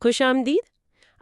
خوش آمدید۔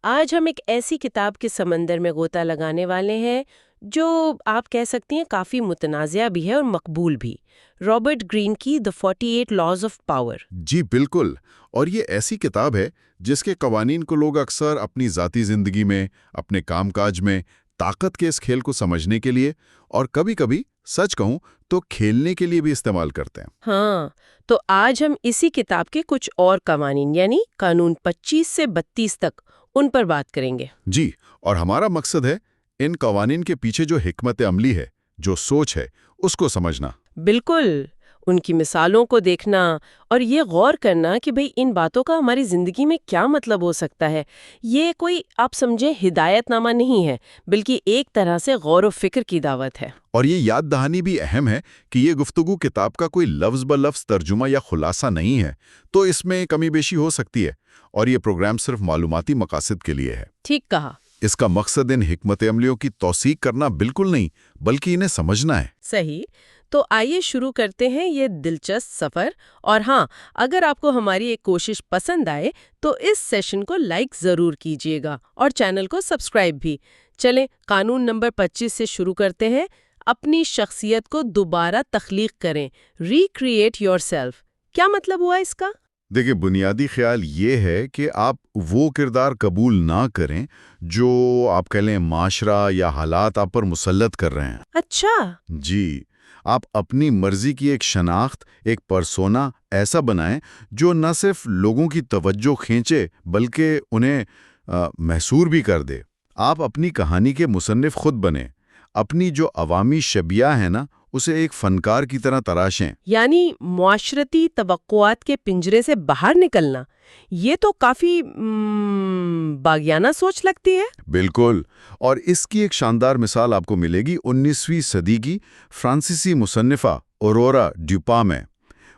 آج ہم ایک ایسی کتاب کے سمندر میں غوطہ لگانے والے ہیں جو آپ کہہ سکتی ہیں کافی متنازعہ بھی ہے اور مقبول بھی، رابرٹ گرین کی دی 48 لاز آف پاور۔ جی بالکل، اور یہ ایسی کتاب ہے جس کے قوانین کو لوگ اکثر اپنی ذاتی زندگی میں، اپنے کام کاج میں طاقت کے اس کھیل کو سمجھنے کے لیے اور کبھی کبھی سچ کہوں تو کھیلنے کے لیے بھی استعمال کرتے ہیں۔ ہاں، تو آج ہم اسی کتاب کے کچھ اور قوانین یعنی قانون 25 سے 32 تک ان پر بات کریں گے۔ جی، اور ہمارا مقصد ہے ان قوانین کے پیچھے جو حکمت عملی ہے، جو سوچ ہے، اس کو سمجھنا۔ بالکل، ان کی مثالوں کو دیکھنا اور یہ غور کرنا کہ بھئی ان باتوں کا ہماری زندگی میں کیا مطلب ہو سکتا ہے۔ یہ کوئی آپ سمجھیں ہدایت نامہ نہیں ہے، بلکہ ایک طرح سے غور و فکر کی دعوت ہے۔ اور یہ یاد دہانی بھی اہم ہے کہ یہ گفتگو کتاب کا کوئی لفظ بلفظ ترجمہ یا خلاصہ نہیں ہے، تو اس میں کمی بیشی ہو سکتی ہے، اور یہ پروگرام صرف معلوماتی مقاصد کے لیے ہے۔ ٹھیک کہا۔ اس کا مقصد ان حکمت عملیوں کی توثیق کرنا بالکل نہیں، بلکہ انہیں سمجھنا ہے۔ صحیح، تو آئیے شروع کرتے ہیں یہ دلچسپ سفر۔ اور ہاں، اگر آپ کو ہماری ایک کوشش پسند آئے تو اس سیشن کو لائک ضرور کیجیے گا اور چینل کو سبسکرائب بھی۔ چلیں قانون نمبر 25 سے شروع کرتے ہیں۔ اپنی شخصیت کو دوبارہ تخلیق کریں، ریکریٹ یور سیلف۔ کیا مطلب ہوا اس کا؟ دیکھیں، بنیادی خیال یہ ہے کہ آپ وہ کردار قبول نہ کریں جو آپ کہہ لیں معاشرہ یا حالات آپ پر مسلط کر رہے ہیں۔ اچھا۔ جی، آپ اپنی مرضی کی ایک شناخت، ایک پرسونا ایسا بنائیں جو نہ صرف لوگوں کی توجہ کھینچے بلکہ انہیں محصور بھی کر دے۔ آپ اپنی کہانی کے مصنف خود بنیں، اپنی جو عوامی شبیہ ہے نا اسے ایک فنکار کی طرح تراشیں۔ یعنی معاشرتی توقعات کے پنجرے سے باہر نکلنا، یہ تو کافی باغیانہ سوچ لگتی ہے۔ بالکل، اور اس کی ایک شاندار مثال آپ کو ملے گی 19ویں صدی کی فرانسیسی مصنفہ اورورا ڈیوپا میں۔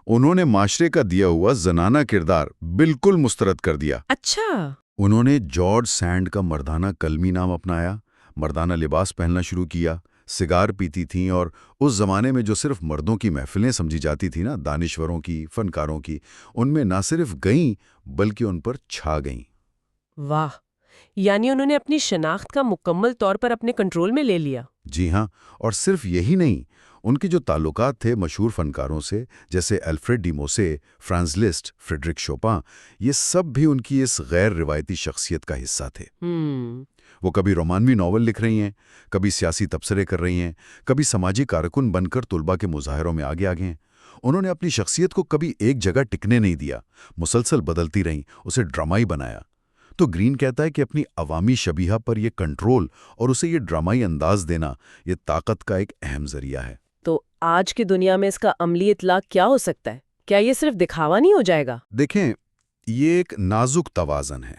انہوں نے معاشرے کا دیا ہوا زنانہ کردار بالکل مسترد کر دیا۔ اچھا۔ انہوں نے جارج سینڈ کا مردانہ کلمی نام اپنایا، مردانہ لباس پہننا شروع کیا، سگار پیتی تھیں، اور اس زمانے میں جو صرف مردوں کی محفلیں سمجھی جاتی تھی نا، دانشوروں کی، فنکاروں کی، ان میں نہ صرف گئیں بلکہ ان پر چھا گئیں۔ واہ، یعنی انہوں نے اپنی شناخت کا مکمل طور پر اپنے کنٹرول میں لے لیا۔ جی ہاں، اور صرف یہی نہیں، ان کے جو تعلقات تھے مشہور فنکاروں سے جیسے Alfred de Musset, Franz Liszt, Frederic Chopin, یہ سب بھی ان کی اس غیر روایتی شخصیت کا حصہ تھے۔ وہ کبھی رومانوی ناول لکھ رہی ہیں، کبھی سیاسی تبصرے کر رہی ہیں، کبھی سماجی کارکن بن کر طلباء کے مظاہروں میں آگے ہیں۔ انہوں نے اپنی شخصیت کو کبھی ایک جگہ ٹکنے نہیں دیا، مسلسل بدلتی رہیں، اسے ڈرامائی بنایا۔ تو گرین کہتا ہے کہ اپنی عوامی شبیہ پر یہ کنٹرول اور اسے یہ ڈرامائی انداز دینا، یہ طاقت کا ایک اہم ذریعہ ہے۔ تو آج کی دنیا میں اس کا عملی اطلاق کیا ہو سکتا ہے؟ کیا یہ صرف دکھاوا نہیں ہو جائے گا؟ دیکھیں، یہ ایک نازک توازن ہے۔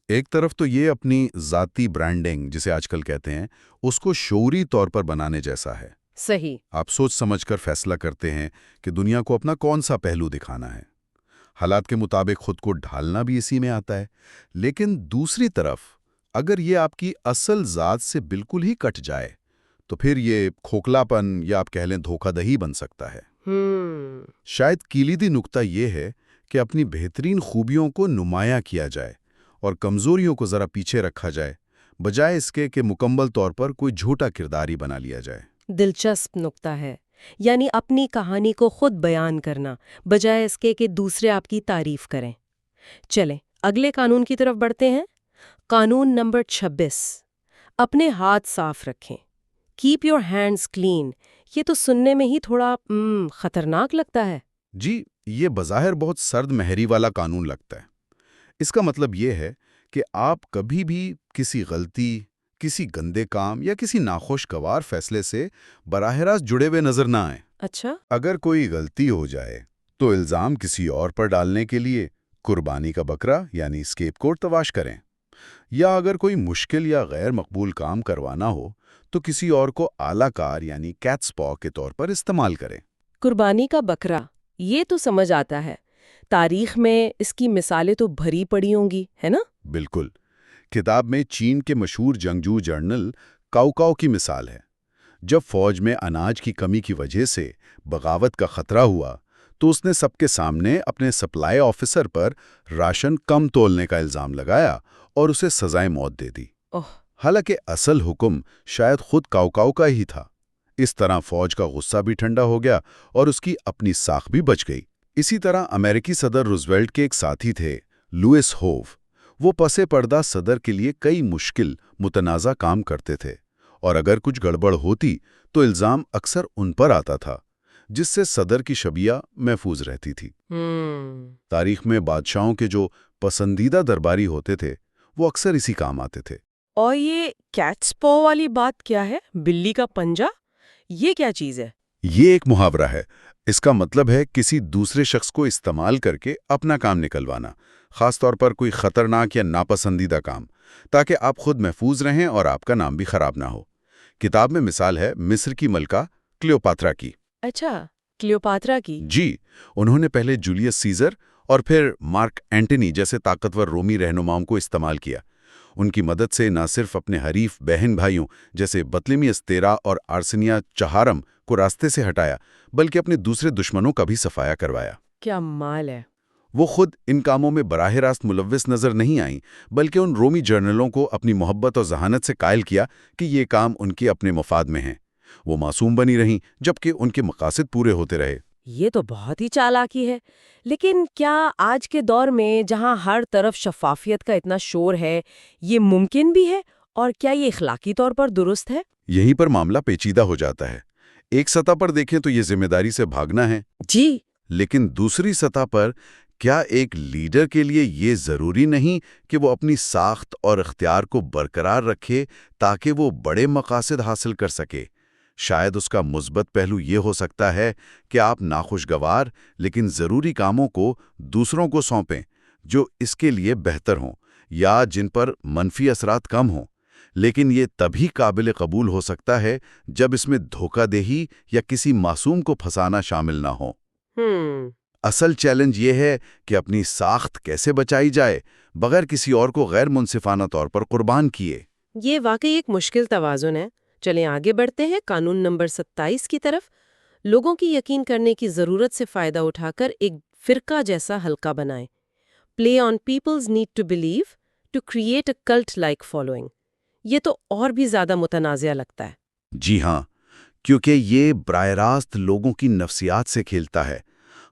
ایک طرف تو یہ اپنی ذاتی برانڈنگ جسے آج کل کہتے ہیں، اس کو شعوری طور پر بنانے جیسا ہے۔ صحیح۔ آپ سوچ سمجھ کر فیصلہ کرتے ہیں کہ دنیا کو اپنا کون سا پہلو دکھانا ہے۔ حالات کے مطابق خود کو ڈھالنا بھی اسی میں آتا ہے۔ لیکن دوسری طرف اگر یہ آپ کی اصل ذات سے بالکل ہی کٹ جائے تو پھر یہ کھوکھلاپن یا آپ کہہ لیں دھوکہ دہی بن سکتا ہے۔ شاید کلیدی نکتہ یہ ہے کہ اپنی بہترین خوبیوں کو نمایاں کیا جائے اور کمزوریوں کو ذرا پیچھے رکھا جائے، بجائے اس کے کہ مکمل طور پر کوئی جھوٹا کردار ہی بنا لیا جائے۔ دلچسپ نکتہ ہے، یعنی اپنی کہانی کو خود بیان کرنا بجائے اس کے کہ دوسرے آپ کی تعریف کریں۔ چلیں اگلے قانون کی طرف بڑھتے ہیں۔ قانون نمبر 26، اپنے ہاتھ صاف رکھیں۔ Keep your hands clean. یہ تو سننے میں ہی تھوڑا خطرناک لگتا ہے۔ جی، یہ بظاہر بہت سرد مہری والا قانون لگتا ہے۔ اس کا مطلب یہ ہے کہ آپ کبھی بھی کسی غلطی، کسی گندے کام یا کسی ناخوشگوار فیصلے سے براہ راست جڑے ہوئے نظر نہ آئیں۔ اچھا۔ اگر کوئی غلطی ہو جائے تو الزام کسی اور پر ڈالنے کے لیے قربانی کا بکرا یعنی اسکیپ کوٹ تلاش کریں، یا اگر کوئی مشکل یا غیر مقبول کام کروانا ہو تو کسی اور کو اعلیٰ کار یعنی کیٹس پا کے طور پر استعمال کریں۔ قربانی کا بکرا، یہ تو سمجھ آتا ہے۔ تاریخ میں اس کی مثالیں تو بھری پڑی ہوں گی، ہے نا؟ بالکل۔ کتاب میں چین کے مشہور جنگجو جنرل کاؤ کاؤ کی مثال ہے۔ جب فوج میں اناج کی کمی کی وجہ سے بغاوت کا خطرہ ہوا تو اس نے سب کے سامنے اپنے سپلائی آفیسر پر راشن کم تولنے کا الزام لگایا اور اسے سزائے موت دے دی۔ حالانکہ اصل حکم شاید خود کاؤ کا ہی تھا۔ اس طرح فوج کا غصہ بھی ٹھنڈا ہو گیا اور اس کی اپنی ساکھ بھی بچ گئی۔ اسی طرح امریکی صدر روزویلٹ کے ایک ساتھی تھے، لوئس ہوو۔ وہ پس پردہ صدر کے لیے کئی مشکل متنازع کام کرتے تھے، اور اگر کچھ گڑبڑ ہوتی تو الزام اکثر ان پر آتا تھا، جس سے صدر کی شبیہ محفوظ رہتی تھی۔ تاریخ میں بادشاہوں کے جو پسندیدہ درباری ہوتے تھے وہ اکثر اسی کام آتے تھے۔ اور یہ کیٹس پو والی بات کیا ہے؟ بلی کا پنجہ، یہ کیا چیز ہے؟ یہ ایک محاورہ ہے۔ اس کا مطلب ہے کسی دوسرے شخص کو استعمال کر کے اپنا کام نکلوانا، خاص طور پر کوئی خطرناک یا ناپسندیدہ کام، تاکہ آپ خود محفوظ رہیں اور آپ کا نام بھی خراب نہ ہو۔ کتاب میں مثال ہے مصر کی ملکہ کلیوپاترا کی۔ اچھا، کلیوپاترا کی؟ جی، انہوں نے پہلے جولیس سیزر اور پھر مارک اینٹنی جیسے طاقتور رومی رہنماؤں کو استعمال کیا۔ ان کی مدد سے نہ صرف اپنے حریف بہن بھائیوں جیسے بطلیمیس تیرا اور آرسنیا چہارم کو راستے سے ہٹایا، بلکہ اپنے دوسرے دشمنوں کا بھی صفایا کروایا۔ کیا مال ہے! وہ خود ان کاموں میں براہ راست ملوث نظر نہیں آئیں، بلکہ ان رومی جنرلوں کو اپنی محبت اور ذہانت سے قائل کیا کہ یہ کام ان کے اپنے مفاد میں ہیں۔ وہ معصوم بنی رہیں جبکہ ان کے مقاصد پورے ہوتے رہے۔ یہ تو بہت ہی چالاکی ہے، لیکن کیا آج کے دور میں جہاں ہر طرف شفافیت کا اتنا شور ہے، یہ ممکن بھی ہے؟ اور کیا یہ اخلاقی طور پر درست ہے؟ یہیں پر معاملہ پیچیدہ ہو جاتا ہے۔ ایک سطح پر دیکھیں تو یہ ذمہ داری سے بھاگنا ہے، جی، لیکن دوسری سطح پر کیا ایک لیڈر کے لیے یہ ضروری نہیں کہ وہ اپنی ساخت اور اختیار کو برقرار رکھے تاکہ وہ بڑے مقاصد حاصل کر سکے؟ شاید اس کا مثبت پہلو یہ ہو سکتا ہے کہ آپ ناخوشگوار لیکن ضروری کاموں کو دوسروں کو سونپیں جو اس کے لیے بہتر ہوں یا جن پر منفی اثرات کم ہوں، لیکن یہ تبھی قابل قبول ہو سکتا ہے جب اس میں دھوکہ دہی یا کسی معصوم کو پھنسانا شامل نہ ہو۔ اصل چیلنج یہ ہے کہ اپنی ساخت کیسے بچائی جائے بغیر کسی اور کو غیر منصفانہ طور پر قربان کیے۔ یہ واقعی ایک مشکل توازن ہے۔ چلیں آگے بڑھتے ہیں قانون نمبر 27 کی طرف۔ لوگوں کی یقین کرنے کی ضرورت سے فائدہ اٹھا کر ایک فرقہ جیسا حلقہ بنائیں۔ Play on people's need to believe to create a cult like following. یہ تو اور بھی زیادہ متنازع لگتا ہے۔ جی ہاں، کیونکہ یہ براہ راست لوگوں کی نفسیات سے کھیلتا ہے۔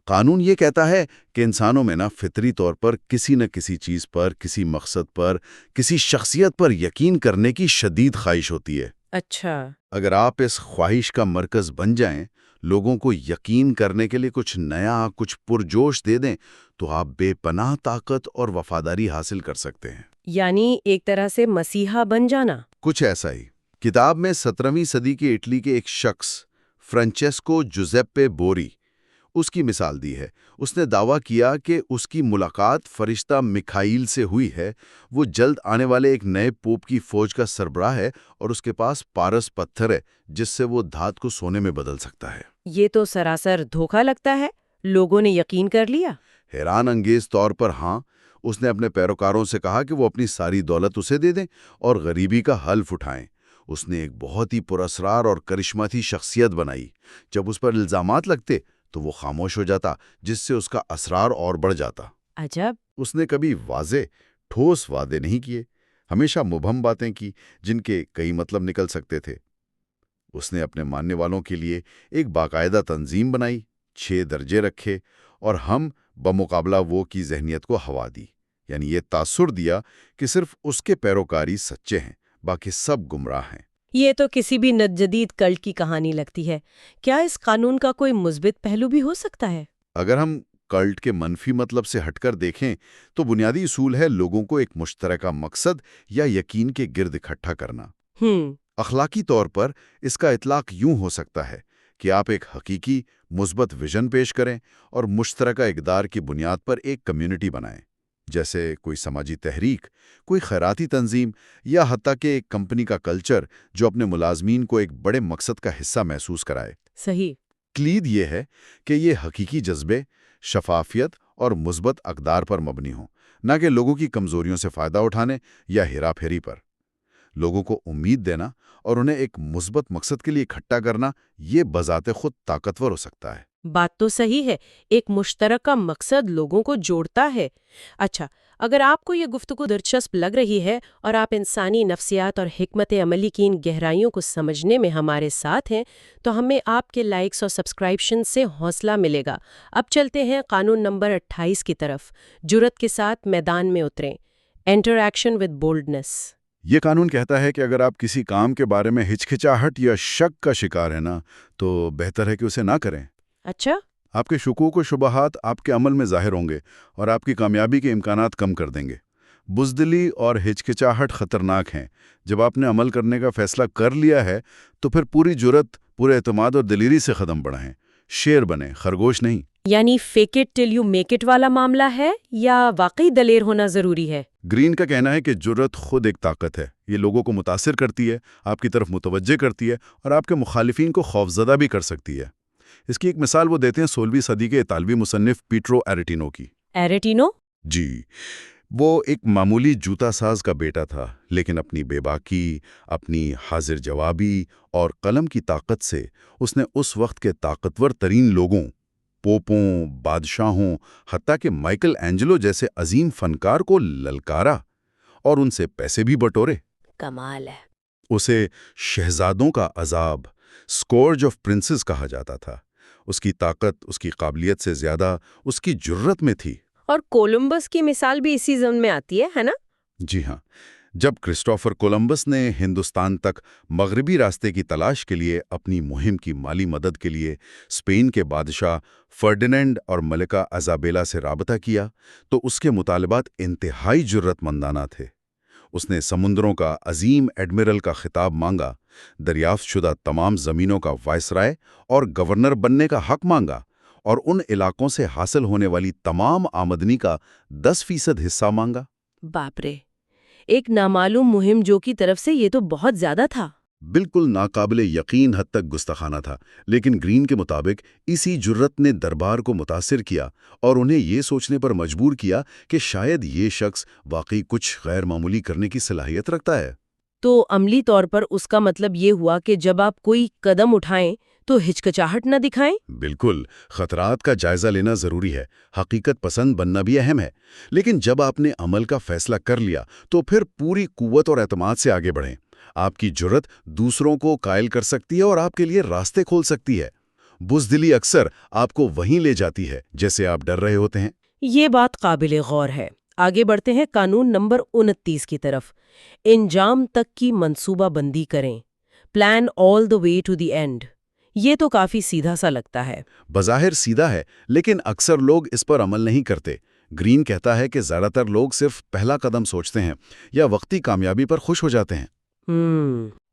قانون یہ کہتا ہے کہ انسانوں میں فطری طور پر کسی نہ کسی چیز پر، کسی مقصد پر، کسی شخصیت پر یقین کرنے کی شدید خواہش ہوتی ہے۔ اچھا، اگر آپ اس خواہش کا مرکز بن جائیں، لوگوں کو یقین کرنے کے لیے کچھ نیا، کچھ پرجوش دے دیں، تو آپ بے پناہ طاقت اور وفاداری حاصل کر سکتے ہیں۔ یعنی ایک طرح سے مسیحا بن جانا۔ کچھ ایسا ہی۔ کتاب میں 17ویں صدی کے اٹلی کے ایک شخص فرانچیسکو جوزیپے بوری اس کی مثال دی ہے۔ اس نے دعویٰ کیا کہ اس کی ملاقات فرشتہ میخائیل سے ہوئی ہے۔ وہ جلد آنے والے ایک نئے پوپ کی فوج کا سربراہ ہے اور اس کے پاس پارس پتھر ہے جس سے وہ دھات کو سونے میں بدل سکتا ہے۔ یہ تو سراسر دھوکہ لگتا ہے۔ لوگوں نے یقین کر لیا؟ حیران انگیز طور پر ہاں۔ اس نے اپنے پیروکاروں سے کہا کہ وہ اپنی ساری دولت اسے دے دیں اور غریبی کا حلف اٹھائیں۔ اس نے ایک بہت ہی پراسرار اور کرشماتی شخصیت بنائی۔ جب اس پر الزامات لگتے تو وہ خاموش ہو جاتا، جس سے اس کا اسرار اور بڑھ جاتا۔ عجب! اس نے کبھی واضح، ٹھوس وعدے نہیں کیے، ہمیشہ مبہم باتیں کی جن کے کئی مطلب نکل سکتے تھے۔ اس نے اپنے ماننے والوں کے لیے ایک باقاعدہ تنظیم بنائی، 6 درجے رکھے، اور ہم بمقابلہ وہ کی ذہنیت کو ہوا دی، یعنی یہ تاثر دیا کہ صرف اس کے پیروکاری سچے ہیں، باقی سب گمراہ ہیں۔ یہ تو کسی بھی جدید کلٹ کی کہانی لگتی ہے۔ کیا اس قانون کا کوئی مثبت پہلو بھی ہو سکتا ہے؟ اگر ہم کلٹ کے منفی مطلب سے ہٹ کر دیکھیں تو بنیادی اصول ہے لوگوں کو ایک مشترکہ مقصد یا یقین کے گرد اکٹھا کرنا۔ اخلاقی طور پر اس کا اطلاق یوں ہو سکتا ہے کہ آپ ایک حقیقی مثبت ویژن پیش کریں اور مشترکہ اقدار کی بنیاد پر ایک کمیونٹی بنائیں، جیسے کوئی سماجی تحریک، کوئی خیراتی تنظیم، یا حتیٰ کہ ایک کمپنی کا کلچر جو اپنے ملازمین کو ایک بڑے مقصد کا حصہ محسوس کرائے۔ صحیح۔ کلید یہ ہے کہ یہ حقیقی جذبے، شفافیت اور مثبت اقدار پر مبنی ہوں، نہ کہ لوگوں کی کمزوریوں سے فائدہ اٹھانے یا ہیرا پھیری پر۔ لوگوں کو امید دینا اور انہیں ایک مثبت مقصد کے لیے اکٹھا کرنا، یہ بذات خود طاقتور ہو سکتا ہے۔ بات تو صحیح ہے، ایک مشترکہ مقصد لوگوں کو جوڑتا ہے۔ اچھا، اگر آپ کو یہ گفتگو دلچسپ لگ رہی ہے اور آپ انسانی نفسیات اور حکمت عملی کی ان گہرائیوں کو سمجھنے میں ہمارے ساتھ ہیں تو ہمیں آپ کے لائکس اور سبسکرائبشن سے حوصلہ ملے گا۔ اب چلتے ہیں قانون نمبر 28 کی طرف، جرأت کے ساتھ میدان میں اتریں، انٹر ایکشن ود بولڈنس۔ یہ قانون کہتا ہے کہ اگر آپ کسی کام کے بارے میں ہچکچاہٹ یا شک کا شکار ہیں نا، تو بہتر ہے کہ اسے نہ کریں۔ اچھا، آپ کے شکوک و شبہات آپ کے عمل میں ظاہر ہوں گے اور آپ کی کامیابی کے امکانات کم کر دیں گے۔ بزدلی اور ہچکچاہٹ خطرناک ہیں۔ جب آپ نے عمل کرنے کا فیصلہ کر لیا ہے تو پھر پوری جرأت، پورے اعتماد اور دلیری سے قدم بڑھائیں۔ شیر بنیں، خرگوش نہیں۔ یعنی fake it till you make it والا معاملہ ہے یا واقعی دلیر ہونا ضروری ہے؟ گرین کا کہنا ہے کہ جرأت خود ایک طاقت ہے۔ یہ لوگوں کو متاثر کرتی ہے، آپ کی طرف متوجہ کرتی ہے اور آپ کے مخالفین کو خوفزدہ بھی کر سکتی ہے۔ اس کی ایک مثال وہ دیتے ہیں 16ویں صدی کے اطالوی مصنف پیٹرو ایریٹینو کی۔ ایریٹینو؟ جی، وہ ایک معمولی جوتا ساز کا بیٹا تھا، لیکن اپنی بے باکی، اپنی حاضر جوابی اور قلم کی طاقت سے اس نے اس وقت کے طاقتور ترین لوگوں، پوپوں، بادشاہوں، حتیٰ کہ مائیکل اینجلو جیسے عظیم فنکار کو للکارا اور ان سے پیسے بھی بٹورے۔ کمال ہے۔ اسے شہزادوں کا عذاب، اسکورج آف پرنسز کہا جاتا تھا۔ اس کی طاقت اس کی قابلیت سے زیادہ اس کی جرأت میں تھی۔ اور کولمبس کی مثال بھی اسی ضمن میں آتی ہے نا؟ جی ہاں، جب کرسٹوفر کولمبس نے ہندوستان تک مغربی راستے کی تلاش کے لیے اپنی مہم کی مالی مدد کے لیے اسپین کے بادشاہ فرڈینینڈ اور ملکہ ایزابیلا سے رابطہ کیا تو اس کے مطالبات انتہائی جرأت مندانہ تھے۔ اس نے سمندروں کا عظیم ایڈمرل کا خطاب مانگا، دریافت شدہ تمام زمینوں کا وائسرائے اور گورنر بننے کا حق مانگا، اور ان علاقوں سے حاصل ہونے والی تمام آمدنی کا 10% حصہ مانگا۔ باپ رے، ایک نامعلوم مہم جو کی طرف سے یہ تو بہت زیادہ تھا۔ بالکل ناقابل یقین حد تک گستاخانہ تھا، لیکن گرین کے مطابق اسی جرأت نے دربار کو متاثر کیا اور انہیں یہ سوچنے پر مجبور کیا کہ شاید یہ شخص واقعی کچھ غیر معمولی کرنے کی صلاحیت رکھتا ہے۔ تو عملی طور پر اس کا مطلب یہ ہوا کہ جب آپ کوئی قدم اٹھائیں تو ہچکچاہٹ نہ دکھائیں؟ بالکل، خطرات کا جائزہ لینا ضروری ہے، حقیقت پسند بننا بھی اہم ہے، لیکن جب آپ نے عمل کا فیصلہ کر لیا تو پھر پوری قوت اور اعتماد سے آگے بڑھیں۔ آپ کی جرأت دوسروں کو قائل کر سکتی ہے اور آپ کے لیے راستے کھول سکتی ہے۔ بزدلی اکثر آپ کو وہیں لے جاتی ہے جیسے آپ ڈر رہے ہوتے ہیں۔ یہ بات قابل غور ہے۔ آگے بڑھتے ہیں قانون نمبر 29 کی طرف، انجام تک کی منصوبہ بندی کریں، plan all the way to the end. یہ تو کافی سیدھا سا لگتا ہے۔ بظاہر سیدھا ہے، لیکن اکثر لوگ اس پر عمل نہیں کرتے۔ گرین کہتا ہے کہ زیادہ تر لوگ صرف پہلا قدم سوچتے ہیں یا وقتی کامیابی پر خوش ہو جاتے ہیں۔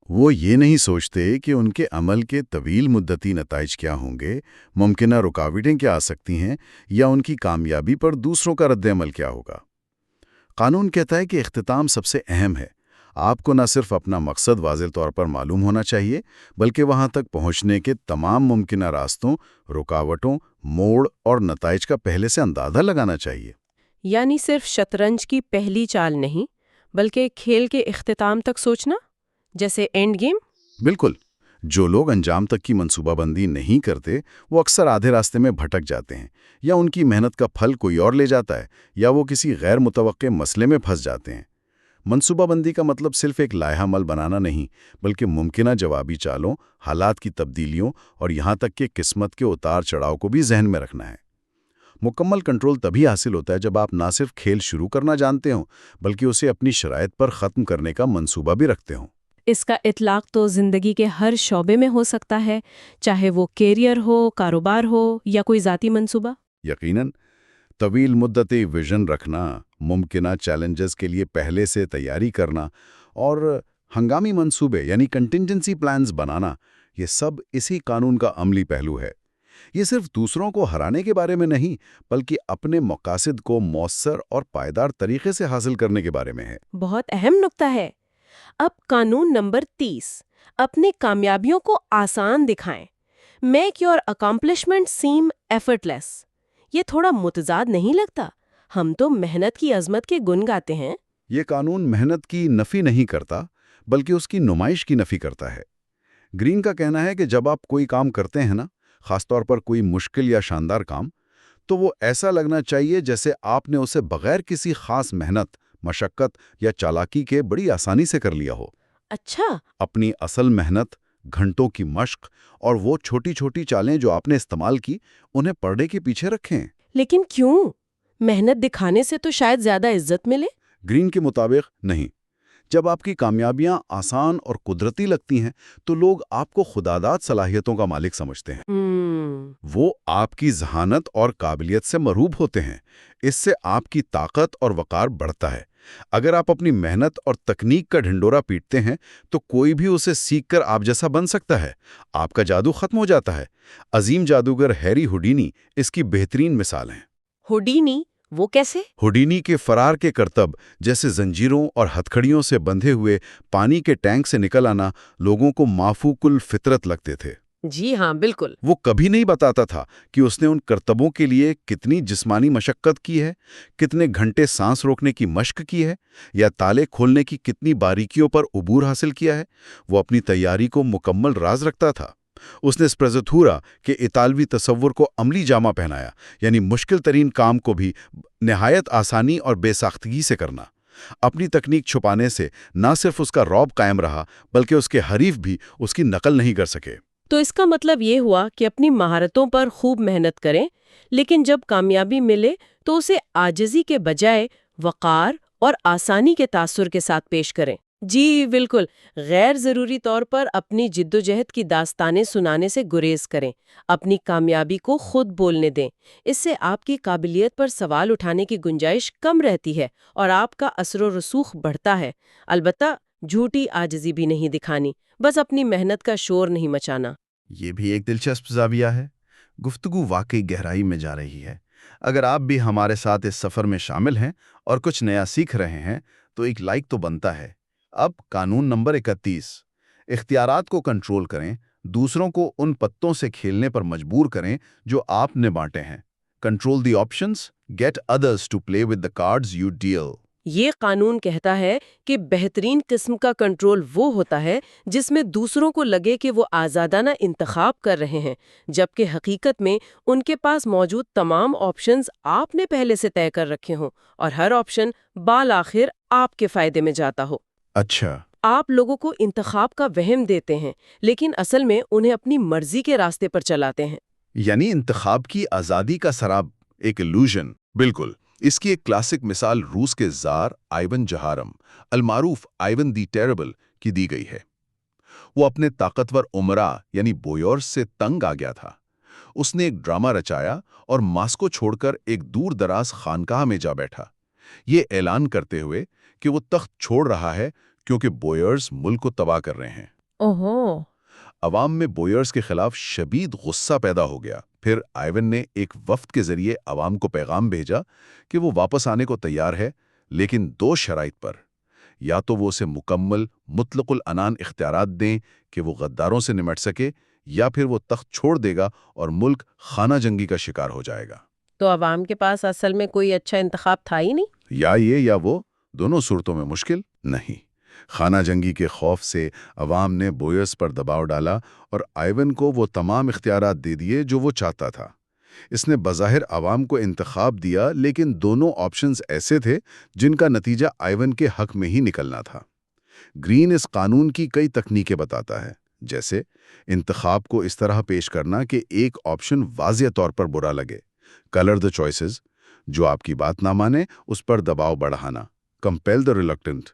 وہ یہ نہیں سوچتے کہ ان کے عمل کے طویل مدتی نتائج کیا ہوں گے، ممکنہ رکاوٹیں کیا آ سکتی ہیں، یا ان کی کامیابی پر دوسروں کا رد عمل کیا ہوگا۔ قانون کہتا ہے کہ اختتام سب سے اہم ہے۔ آپ کو نہ صرف اپنا مقصد واضح طور پر معلوم ہونا چاہیے، بلکہ وہاں تک پہنچنے کے تمام ممکنہ راستوں، رکاوٹوں، موڑ اور نتائج کا پہلے سے اندازہ لگانا چاہیے۔ یعنی صرف شطرنج کی پہلی چال نہیں، بلکہ کھیل کے اختتام تک سوچنا، جیسے اینڈ گیم۔ بالکل، جو لوگ انجام تک کی منصوبہ بندی نہیں کرتے وہ اکثر آدھے راستے میں بھٹک جاتے ہیں، یا ان کی محنت کا پھل کوئی اور لے جاتا ہے، یا وہ کسی غیر متوقع مسئلے میں پھنس جاتے ہیں۔ منصوبہ بندی کا مطلب صرف ایک لائحہ عمل بنانا نہیں، بلکہ ممکنہ جوابی چالوں، حالات کی تبدیلیوں اور یہاں تک کہ قسمت کے اتار چڑھاؤ کو بھی ذہن میں رکھنا ہے۔ مکمل کنٹرول تبھی حاصل ہوتا ہے جب آپ نہ صرف کھیل شروع کرنا جانتے ہوں، بلکہ اسے اپنی شرائط پر ختم کرنے کا منصوبہ بھی رکھتے ہوں۔ اس کا اطلاق تو زندگی کے ہر شعبے میں ہو سکتا ہے، چاہے وہ کیریئر ہو، کاروبار ہو یا کوئی ذاتی منصوبہ۔ یقیناً، طویل مدتی ویژن رکھنا، ممکنہ چیلنجز کے لیے پہلے سے تیاری کرنا اور ہنگامی منصوبے یعنی کنٹینجنسی پلانز بنانا، یہ سب اسی قانون کا عملی پہلو ہے۔ یہ صرف دوسروں کو ہرانے کے بارے میں نہیں، بلکہ اپنے مقاصد کو مؤثر اور پائیدار طریقے سے حاصل کرنے کے بارے میں ہے۔ بہت اہم نکتہ ہے۔ اب قانون نمبر 30، اپنے کامیابیوں کو آسان دکھائیں، میک یور اکمپلشمنٹ سیم ایفرٹلیس۔ یہ تھوڑا متضاد نہیں لگتا؟ ہم تو محنت کی عظمت کے گن گاتے ہیں۔ یہ قانون محنت کی نفی نہیں کرتا، بلکہ اس کی نمائش کی نفی کرتا ہے۔ گرین کا کہنا ہے کہ جب آپ کوئی کام کرتے ہیں نا، خاص طور پر کوئی مشکل یا شاندار کام، تو وہ ایسا لگنا چاہیے جیسے آپ نے اسے بغیر کسی خاص محنت، مشقت یا چالاکی کے بڑی آسانی سے کر لیا ہو۔ اچھا۔ اپنی اصل محنت، گھنٹوں کی مشق اور وہ چھوٹی چھوٹی چالیں جو آپ نے استعمال کی، انہیں پردے کے پیچھے رکھیں۔ لیکن کیوں؟ محنت دکھانے سے تو شاید زیادہ عزت ملے۔ گرین کے مطابق نہیں۔ جب آپ کی کامیابیاں آسان اور قدرتی لگتی ہیں تو لوگ آپ کو خداداد صلاحیتوں کا مالک سمجھتے ہیں۔ وہ آپ کی ذہانت اور قابلیت سے مرعوب ہوتے ہیں۔ اس سے آپ کی طاقت اور وقار بڑھتا ہے۔ اگر آپ اپنی محنت اور تکنیک کا ڈھنڈورا پیٹتے ہیں تو کوئی بھی اسے سیکھ کر آپ جیسا بن سکتا ہے۔ آپ کا جادو ختم ہو جاتا ہے۔ عظیم جادوگر ہیری ہوڈینی اس کی بہترین مثال ہیں۔ ہوڈینی؟ وہ کیسے؟ ہوڈینی کے فرار کے کرتب، جیسے زنجیروں اور ہتھکڑیوں سے بندھے ہوئے پانی کے ٹینک سے نکل آنا، لوگوں کو مافوق الفطرت لگتے تھے۔ جی ہاں، بالکل۔ وہ کبھی نہیں بتاتا تھا کہ اس نے ان کرتبوں کے لیے کتنی جسمانی مشقت کی ہے، کتنے گھنٹے سانس روکنے کی مشق کی ہے، یا تالے کھولنے کی کتنی باریکیوں پر عبور حاصل کیا ہے۔ وہ اپنی تیاری کو مکمل راز رکھتا تھا۔ اس نے اسپریزاتورا کے اطالوی تصور کو عملی جامہ پہنایا، یعنی مشکل ترین کام کو بھی نہایت آسانی اور بے ساختگی سے کرنا۔ اپنی تکنیک چھپانے سے نہ صرف اس کا رعب قائم رہا، بلکہ اس کے حریف بھی اس کی نقل نہیں کر سکے۔ تو اس کا مطلب یہ ہوا کہ اپنی مہارتوں پر خوب محنت کریں، لیکن جب کامیابی ملے تو اسے عاجزی کے بجائے وقار اور آسانی کے تاثر کے ساتھ پیش کریں۔ جی بالکل، غیر ضروری طور پر اپنی جدوجہد کی داستانیں سنانے سے گریز کریں، اپنی کامیابی کو خود بولنے دیں۔ اس سے آپ کی قابلیت پر سوال اٹھانے کی گنجائش کم رہتی ہے اور آپ کا اثر و رسوخ بڑھتا ہے۔ البتہ جھوٹی عاجزی بھی نہیں دکھانی، بس اپنی محنت کا شور نہیں مچانا۔ یہ بھی ایک دلچسپ زاویہ ہے۔ گفتگو واقعی گہرائی میں جا رہی ہے۔ اگر آپ بھی ہمارے ساتھ اس سفر میں شامل ہیں اور کچھ نیا سیکھ رہے ہیں تو ایک لائک تو بنتا ہے۔ اب قانون نمبر 31، اختیارات کو کنٹرول کریں، دوسروں کو ان پتوں سے کھیلنے پر مجبور کریں جو آپ نے بانٹے ہیں۔ Control the options, get others to play with the cards you deal. یہ قانون کہتا ہے کہ بہترین قسم کا کنٹرول وہ ہوتا ہے جس میں دوسروں کو لگے کہ وہ آزادانہ انتخاب کر رہے ہیں، جبکہ حقیقت میں ان کے پاس موجود تمام آپشنز آپ نے پہلے سے طے کر رکھے ہوں اور ہر آپشن بالآخر آپ کے فائدے میں جاتا ہو۔ اچھا۔ آپ لوگوں کو انتخاب کا وہم دیتے ہیں، لیکن اصل میں انہیں اپنی مرضی کے راستے پر چلاتے ہیں۔ یعنی انتخاب کی آزادی کا سراب، ایک illusion۔ بالکل۔ اس کی ایک کلاسک مثال روس کے زار آئیون جہارم، المعروف آئیون دی ٹیربل، کی دی گئی ہے۔ وہ اپنے طاقتور امراء یعنی بویرز سے تنگ آ گیا تھا۔ اس نے ایک ڈرامہ رچایا اور ماسکو چھوڑ کر ایک دور دراز خانقاہ میں جا بیٹھا، یہ اعلان کرتے ہوئے کہ وہ تخت چھوڑ رہا ہے کیونکہ بویرز ملک کو تباہ کر رہے ہیں۔ اوہو۔ عوام میں بویرز کے خلاف شدید غصہ پیدا ہو گیا۔ پھر آئیون نے ایک وفد کے ذریعے عوام کو پیغام بھیجا کہ وہ واپس آنے کو تیار ہے، لیکن 2 شرائط پر۔ یا تو وہ اسے مکمل مطلق العنان اختیارات دیں کہ وہ غداروں سے نمٹ سکے، یا پھر وہ تخت چھوڑ دے گا اور ملک خانہ جنگی کا شکار ہو جائے گا۔ تو عوام کے پاس اصل میں کوئی اچھا انتخاب تھا ہی نہیں؟ یا یہ یا وہ، دونوں صورتوں میں مشکل نہیں۔ خانہ جنگی کے خوف سے عوام نے بویرز پر دباؤ ڈالا اور آئیون کو وہ تمام اختیارات دے دیے جو وہ چاہتا تھا۔ اس نے بظاہر عوام کو انتخاب دیا، لیکن دونوں آپشنز ایسے تھے جن کا نتیجہ آئیون کے حق میں ہی نکلنا تھا۔ گرین اس قانون کی کئی تکنیکیں بتاتا ہے، جیسے انتخاب کو اس طرح پیش کرنا کہ ایک آپشن واضح طور پر برا لگے، کلر دا چوائسز، جو آپ کی بات نہ مانے اس پر دباؤ بڑھانا، کمپیل دا ریلکٹنٹ،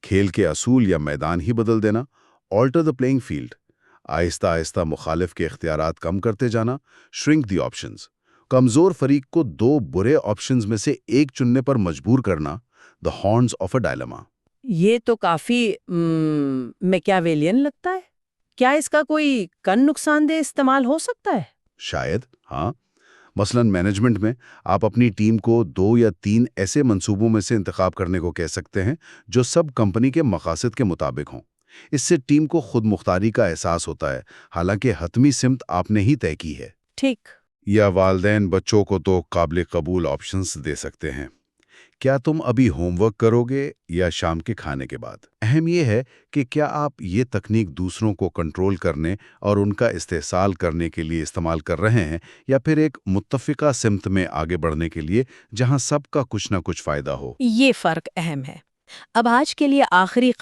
کھیل کے اصول یا میدان ہی بدل دینا، آلٹر دا پلینگ فیلڈ، آہستہ آہستہ مخالف کے اختیارات کم کرتے جانا، شرنک دی آپشنز، کمزور فریق کو 2 برے آپشنز میں سے ایک چننے پر مجبور کرنا، دا ہارنز آف اے ڈائلما۔ یہ تو کافی میکیاویلین لگتا ہے۔ کیا اس کا کوئی کن نقصان دہ استعمال ہو سکتا ہے؟ شاید، ہاں۔ مثلاً مینجمنٹ میں آپ اپنی ٹیم کو 2 یا 3 ایسے منصوبوں میں سے انتخاب کرنے کو کہہ سکتے ہیں جو سب کمپنی کے مقاصد کے مطابق ہوں۔ اس سے ٹیم کو خود مختاری کا احساس ہوتا ہے، حالانکہ حتمی سمت آپ نے ہی طے کی ہے۔ ٹھیک۔ یا والدین بچوں کو تو قابل قبول آپشنز دے سکتے ہیں کیا تم ابھی ہوم ورک کرو گے یا شام کے کھانے کے بعد؟ اہم یہ ہے کہ کیا آپ یہ تکنیک دوسروں کو کنٹرول کرنے اور ان کا استحصال کرنے کے لیے استعمال کر رہے ہیں یا پھر ایک متفقہ سمت میں آگے بڑھنے کے لیے جہاں سب کا کچھ نہ کچھ فائدہ ہو؟ یہ فرق اہم ہے۔ اب آج کے لیے آخری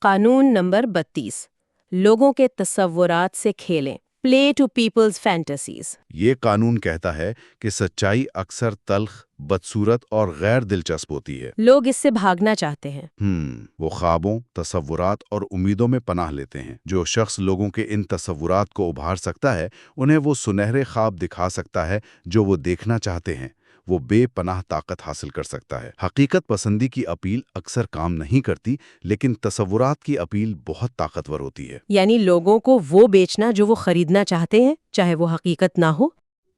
قانون نمبر 32، لوگوں کے تصورات سے کھیلیں، پلے ٹو پیپلز فینٹیسیز۔ یہ قانون کہتا ہے کہ سچائی اکثر تلخ، بدصورت اور غیر دلچسپ ہوتی ہے۔ لوگ اس سے بھاگنا چاہتے ہیں۔ وہ خوابوں، تصورات اور امیدوں میں پناہ لیتے ہیں۔ جو شخص لوگوں کے ان تصورات کو ابھار سکتا ہے، انہیں وہ سنہرے خواب دکھا سکتا ہے جو وہ دیکھنا چاہتے ہیں، وہ بے پناہ طاقت حاصل کر سکتا ہے۔ حقیقت پسندی کی اپیل اکثر کام نہیں کرتی، لیکن تصورات کی اپیل بہت طاقتور ہوتی ہے۔ یعنی لوگوں کو وہ بیچنا جو وہ خریدنا چاہتے ہیں، چاہے وہ حقیقت نہ ہو۔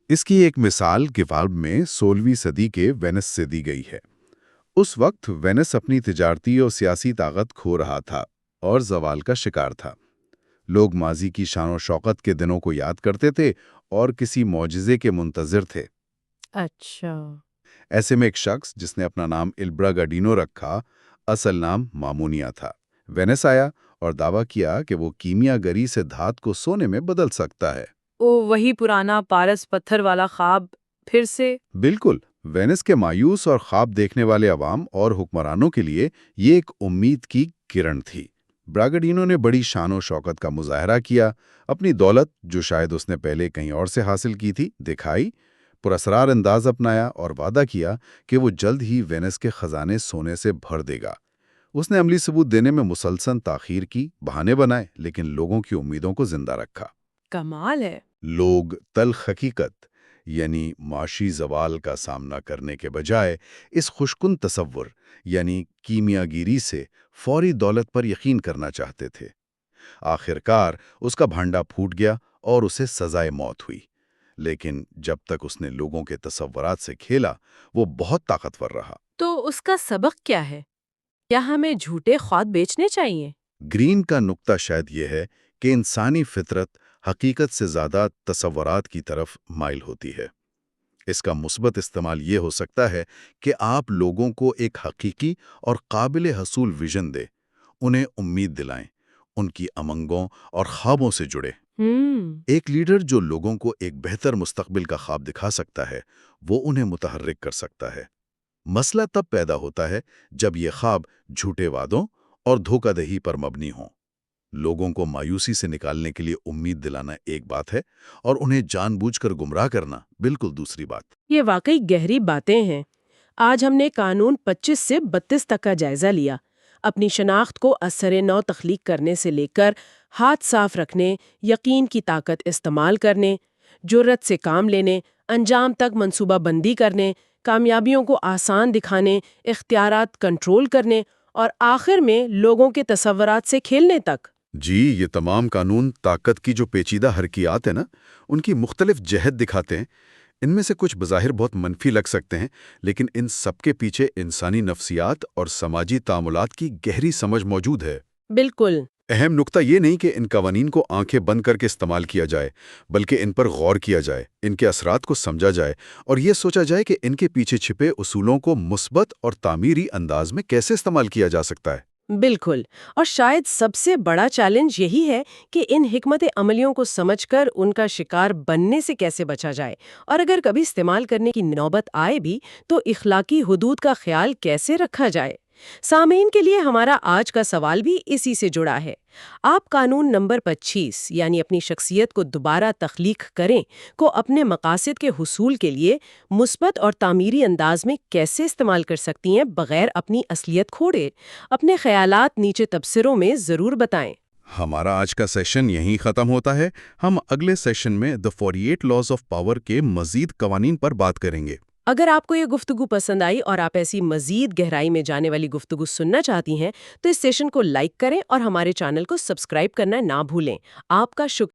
اس کی ایک مثال گیوالب میں 16ویں صدی کے وینس سے دی گئی ہے۔ اس وقت وینس اپنی تجارتی اور سیاسی طاقت کھو رہا تھا اور زوال کا شکار تھا۔ لوگ ماضی کی شان و شوکت کے دنوں کو یاد کرتے تھے اور کسی معجزے کے منتظر تھے۔ اچھا۔ ایسے میں ایک شخص جس نے اپنا نام البراگاڈینو رکھا، اصل نام مامونیا تھا، وینس آیا اور دعویٰ کیا کہ وہ کیمیا گری سے دھات کو سونے میں بدل سکتا ہے۔ وہی پرانا پارس پتھر والا خواب پھر سے؟ بالکل۔ وینس کے مایوس اور خواب دیکھنے والے عوام اور حکمرانوں کے لیے یہ ایک امید کی کرن تھی۔ براگاڈینو نے بڑی شان و شوکت کا مظاہرہ کیا، اپنی دولت جو شاید اس نے پہلے کہیں اور سے حاصل کی تھی دکھائی، پراسرار انداز اپنایا اور وعدہ کیا کہ وہ جلد ہی وینس کے خزانے سونے سے بھر دے گا۔ اس نے عملی ثبوت دینے میں مسلسل تاخیر کی، بہانے بنائے، لیکن لوگوں کی امیدوں کو زندہ رکھا۔ کمال ہے۔ لوگ تلخ حقیقت یعنی معاشی زوال کا سامنا کرنے کے بجائے اس خوشکن تصور یعنی کیمیا گیری سے فوری دولت پر یقین کرنا چاہتے تھے۔ آخرکار اس کا بھانڈا پھوٹ گیا اور اسے سزائے موت ہوئی، لیکن جب تک اس نے لوگوں کے تصورات سے کھیلا وہ بہت طاقتور رہا۔ تو اس کا سبق کیا ہے؟ کیا ہمیں جھوٹے خواب بیچنے چاہیے؟ گرین کا نقطہ شاید یہ ہے کہ انسانی فطرت حقیقت سے زیادہ تصورات کی طرف مائل ہوتی ہے۔ اس کا مثبت استعمال یہ ہو سکتا ہے کہ آپ لوگوں کو ایک حقیقی اور قابل حصول ویژن دیں، انہیں امید دلائیں، ان کی امنگوں اور خوابوں سے جڑے۔ ایک لیڈر جو لوگوں کو ایک بہتر مستقبل کا خواب دکھا سکتا ہے، وہ انہیں متحرک کر سکتا ہے۔ مسئلہ تب پیدا ہوتا ہے جب یہ خواب جھوٹے وعدوں اور دھوکہ دہی پر مبنی ہوں۔ لوگوں کو مایوسی سے نکالنے کے لیے امید دلانا ایک بات ہے اور انہیں جان بوجھ کر گمراہ کرنا بالکل دوسری بات۔ یہ واقعی گہری باتیں ہیں۔ آج ہم نے قانون 25 سے 32 تک کا جائزہ لیا، اپنی شناخت کو اثر نو تخلیق کرنے سے لے کر ہاتھ صاف رکھنے، یقین کی طاقت استعمال کرنے، جرأت سے کام لینے، انجام تک منصوبہ بندی کرنے، کامیابیوں کو آسان دکھانے، اختیارات کنٹرول کرنے اور آخر میں لوگوں کے تصورات سے کھیلنے تک۔ جی، یہ تمام قانون طاقت کی جو پیچیدہ حرکیات ہیں نا، ان کی مختلف جہت دکھاتے ہیں۔ ان میں سے کچھ بظاہر بہت منفی لگ سکتے ہیں، لیکن ان سب کے پیچھے انسانی نفسیات اور سماجی تعاملات کی گہری سمجھ موجود ہے۔ بالکل۔ اہم نقطہ یہ نہیں کہ ان قوانین کو آنکھیں بند کر کے استعمال کیا جائے، بلکہ ان پر غور کیا جائے، ان کے اثرات کو سمجھا جائے اور یہ سوچا جائے کہ ان کے پیچھے چھپے اصولوں کو مثبت اور تعمیری انداز میں کیسے استعمال کیا جا سکتا ہے۔ بالکل، اور شاید سب سے بڑا چیلنج یہی ہے کہ ان حکمت عملیوں کو سمجھ کر ان کا شکار بننے سے کیسے بچا جائے، اور اگر کبھی استعمال کرنے کی نوبت آئے بھی تو اخلاقی حدود کا خیال کیسے رکھا جائے۔ سامعین کے لیے ہمارا آج کا سوال بھی اسی سے جڑا ہے۔ آپ قانون نمبر 25 یعنی اپنی شخصیت کو دوبارہ تخلیق کریں کو اپنے مقاصد کے حصول کے لیے مثبت اور تعمیری انداز میں کیسے استعمال کر سکتی ہیں بغیر اپنی اصلیت کھوڑے؟ اپنے خیالات نیچے تبصروں میں ضرور بتائیں۔ ہمارا آج کا سیشن یہیں ختم ہوتا ہے۔ ہم اگلے سیشن میں The 48 Laws of Power کے مزید قوانین پر بات کریں گے۔ اگر آپ کو یہ گفتگو پسند آئی اور آپ ایسی مزید گہرائی میں جانے والی گفتگو سننا چاہتی ہیں تو اس سیشن کو لائک کریں اور ہمارے چینل کو سبسکرائب کرنا نہ بھولیں۔ آپ کا شکریہ۔